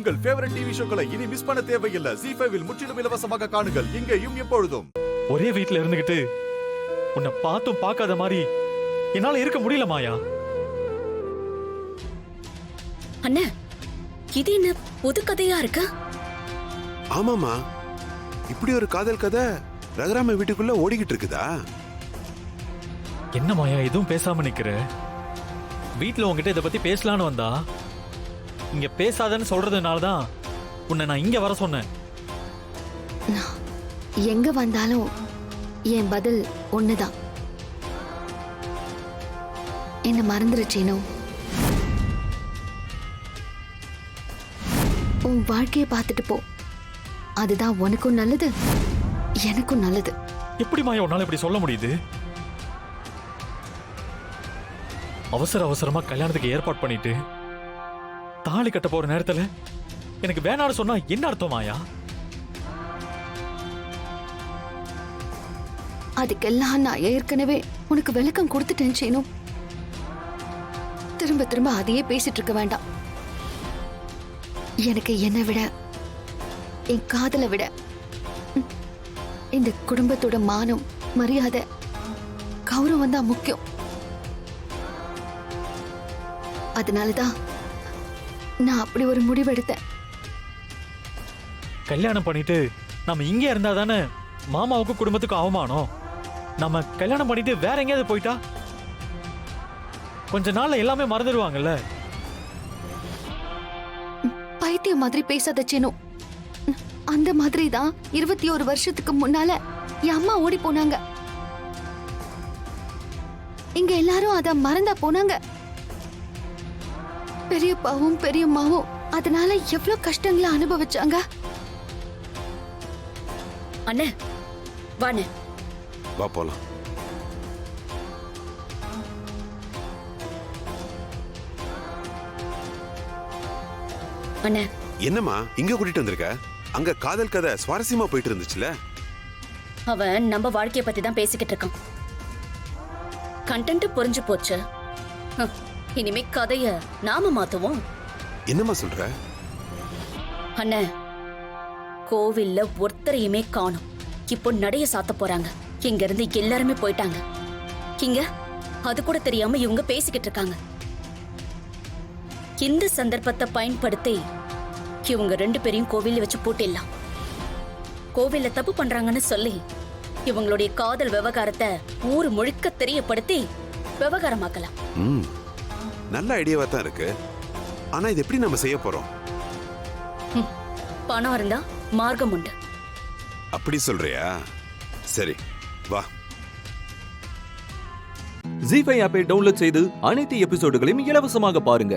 உங்கள் favourite TV ஷோக்களை இனி miss பண்ண தேவையில்லை. ZEE5 இல் முற்றிலும் இலவசமாக காணுங்கள், இங்கேயும் எப்பொழுதும். ஒரே வீட்ல இருந்துகிட்டு உன்னை பார்த்தும் பார்க்காத மாதிரி என்னால இருக்க முடியல மாயா. அண்ணா, இது என்ன புது கதையா இருக்கு? ஆமாமா, இப்படி ஒரு காதல் கதை ரகுராம வீட்டுக்குள்ள ஓடிக்கிட்டு இருக்குதா? என்ன மாயா எதுவும் பேசாம நிக்கிற? வீட்ல உங்ககிட்ட இத பத்தி பேசலான்னு வந்தா இங்க பேசாதன்னு சொல்றதுனாலதான் உன்னை நான் இங்க வர சொன்னேன். எங்க வந்தாலும் என் பதில் ஒண்ணுதான். என்ன மறந்துருச்சேனோ? உன் வாழ்க்கையை பார்த்துட்டு போ. அதுதான் உனக்கும் நல்லது, எனக்கும் நல்லது. எப்படி மாயா உன்னால இப்படி சொல்ல முடியுது? அவசரமா கல்யாணத்துக்கு ஏற்பாடு பண்ணிட்டு தாலி கட்ட போற நேரத்துல எனக்கு வேணான்னு சொன்னா என்ன அர்த்தம் மாயா? அதுக்கெல்லாம் நான் ஏற்கனவே உனக்கு விளக்கம் கொடுத்துட்டேன் சீனு. திரும்ப திரும்ப அதையே பேசிட்டு இருக்க வேண்டாம். எனக்கு என்னை விட, என் காதலை விட, இந்த குடும்பத்தோட மானம், மரியாதை, கௌரவம் தான் முக்கியம். அதனாலதான் நான் அப்படி ஒரு முடிவெடுத்தேன். கல்யாணம் பண்ணிட்டு நம்ம இங்கே இருந்தா தானே மாமாவுக்கும் குடும்பத்துக்கும் அவமானம். நம்ம கல்யாணம் பண்ணிட்டு வேற எங்கேயாவது போயிட்டா கொஞ்ச நாள்ல எல்லாமே மறந்துடுவாங்கல்ல. பைத்தியம் மாதிரி பேசாத சீனு. அந்த மாதிரி தான் 21 வருஷத்துக்கு முன்னால என் அம்மா ஓடி போனாங்க. இங்க எல்லாரும் அத மறந்தா போனாங்க. பெரியப்பாவும் பெரியம்மாவும் அதனால எவ்வளவு கஷ்டங்களை அனுபவிச்சாங்க. அண்ணே, வாண்ணே. வா போலாம். அண்ணே, என்னம்மா இங்க கூட்டிட்டு வந்திருக்க? அங்க காதல் கதை சுவாரஸ்யமா போயிட்டு இருந்துச்சுல. அவன் நம்ம வாழ்க்கைய பத்தி தான் பேசிக்கிட்டு இருக்கான். கண்டென்ட் புரிஞ்சு போச்சு. இனிமே கதைய நாம மாத்துவோம். என்னம்மா சொல்ற? அண்ணே, கோவில்ல ஒருத்தரையுமே காணோம். இப்போ நடைய சாத்த போறாங்க. இங்க இருந்து எல்லாருமே போயிட்டாங்க. இங்க அது கூட தெரியாம இவங்க பேசிக்கிட்டு இருக்காங்க. இந்த சந்தர்ப்பத்தை பயன்படுத்தி இவங்க 2 பேரையும் கோவில்ல வச்சு பூட்டிடலாம். கோவில்ல தப்பு பண்றாங்கன்னு சொல்லி இவங்களுடைய காதல் விவகாரத்தை ஊர் முழுக்க தெரியப்படுத்தி விவகாரமாக்கலாம். நல்ல ஐடியாவா தான் இருக்கு. ஆனா இது எப்படி நம்ம செய்ய போறோம்? பணம் இருந்தா மார்க்கம் உண்டு. அப்படி சொல்றியா? சரி, வா. ZEE5 ஆப்பை டவுன்லோட் செய்து அனைத்து எபிசோடுகளையும் இலவசமாக பாருங்க.